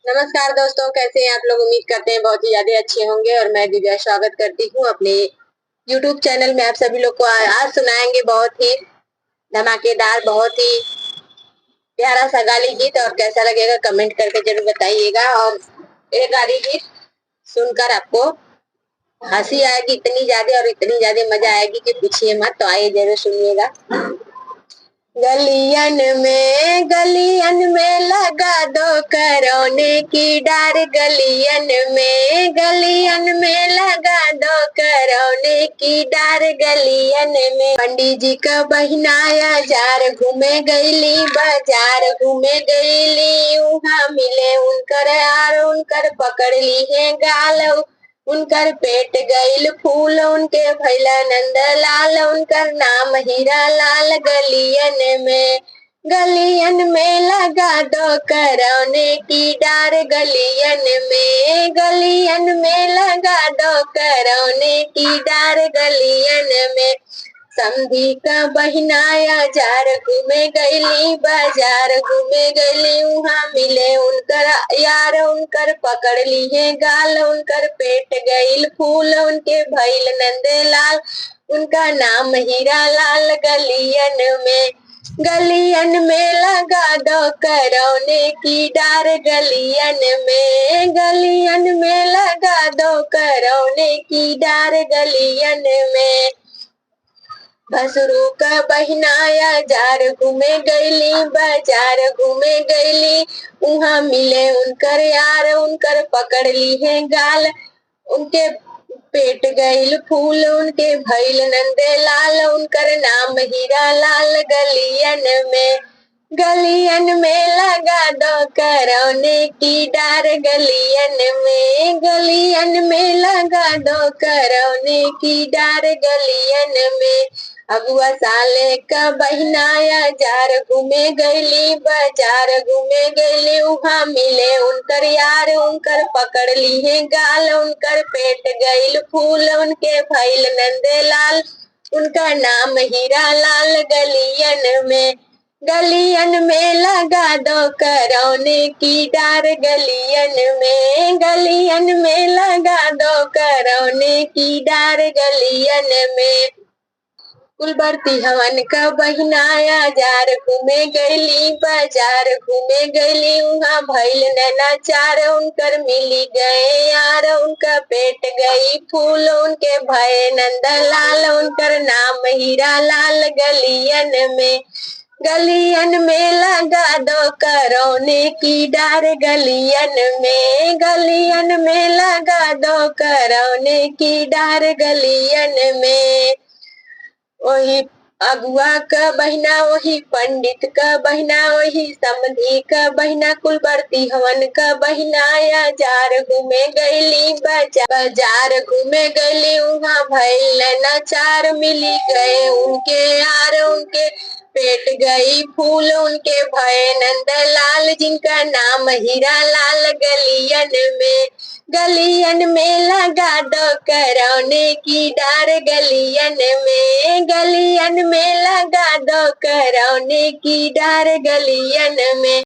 नमस्कार दोस्तों, कैसे हैं आप लोग। उम्मीद करते हैं बहुत ही ज्यादा अच्छे होंगे और मैं दिव्या स्वागत करती हूँ अपने YouTube चैनल में। आप सभी लोग को आज सुनाएंगे बहुत ही धमाकेदार, बहुत ही प्यारा सा गाली गीत। और कैसा लगेगा कमेंट करके जरूर बताइएगा। और ये गाली गीत सुनकर आपको हंसी आएगी इतनी ज्यादा और इतनी ज्यादा मजा आएगी कि पूछिए मत। तो आइए जरूर सुनिएगा। गलियन में लगा दो करोने की डार। गलियन में लगा दो करोने की डार। गलियन में पंडित जी का बहिनाया जार। घूमे गईली बाजार, घूमे गईली उहाँ मिले उनकर यार। उनकर पकड़ ली है गाल, उनकर पेट गईल फूल। उनके भैला नंद लाल, उनकर नाम हीरा लाल। गलियन में लगा दो करौने की डार। गलियन में लगा दो करौने की डार। गलियन में समधी का बहिनाया जार। घूमे गईली बाजार, घूमे गईली उहाँ मिले उनकर यार। उनकर पकड़ ली है गाल, उनकर पेट गईल फूल। उनके भैल नंदे लाल, उनका नाम हीरा लाल। गलियन में लगा दो करौने की डार। गलियन में लगा दो करौने की डार। गलियन में भसरू का बहिनाया जार। घूमे गईली बाजार, घूमे गईली उहाँ मिले उनकर यार। उनकर पकड़ ली है गाल, उनके पेट गईल फूल। उनके भैल नंदे लाल, उनकर नाम हीरा लाल। गलियन में लगा दो करौने की डार। गलियन में लगा दो करौने की डार। गलियन में अगुआ साले का बहिनाया जार। घूमे गईली बाजार, घूमे गईली उहाँ मिले उनकर यार। उनकर पकड़ ली है गाल, उनकर पेट गईल फूल। उनके भैल नंदे लाल, उनका नाम हीरा लाल। गलियन में लगा दो करौने की डार। गलियन में लगा दो करौने की डार। गलियन में कुलबर्ती हवन का बहिनाया जार। घूमे गईली बाजार, घूमे गईली उहाँ भैल नैना चार। उनकर मिली गए यार, उनका पेट गई फूल। उनके भय नंद लाल, उनकर नाम हीरा लाल। गलियन में लगा दो करौने की डार। गलियन में लगा दो करौने की डार। गलियन में वही अगुआ का बहिना, वही पंडित का बहिना, वही समधी का बहिना। कुलबर्ती हवन का बहिनाया जार। घूमे गईली बाजार, घूमे गईली उहाँ भैल नैना चार। मिली गए उनके यार, उनके पेट गई फूल। उनके भय नंद लाल, जिनका नाम हीरा लाल। गलियन में लगा दो करौने की डार। गलियन में लगा दो करौने की डार। गलियन में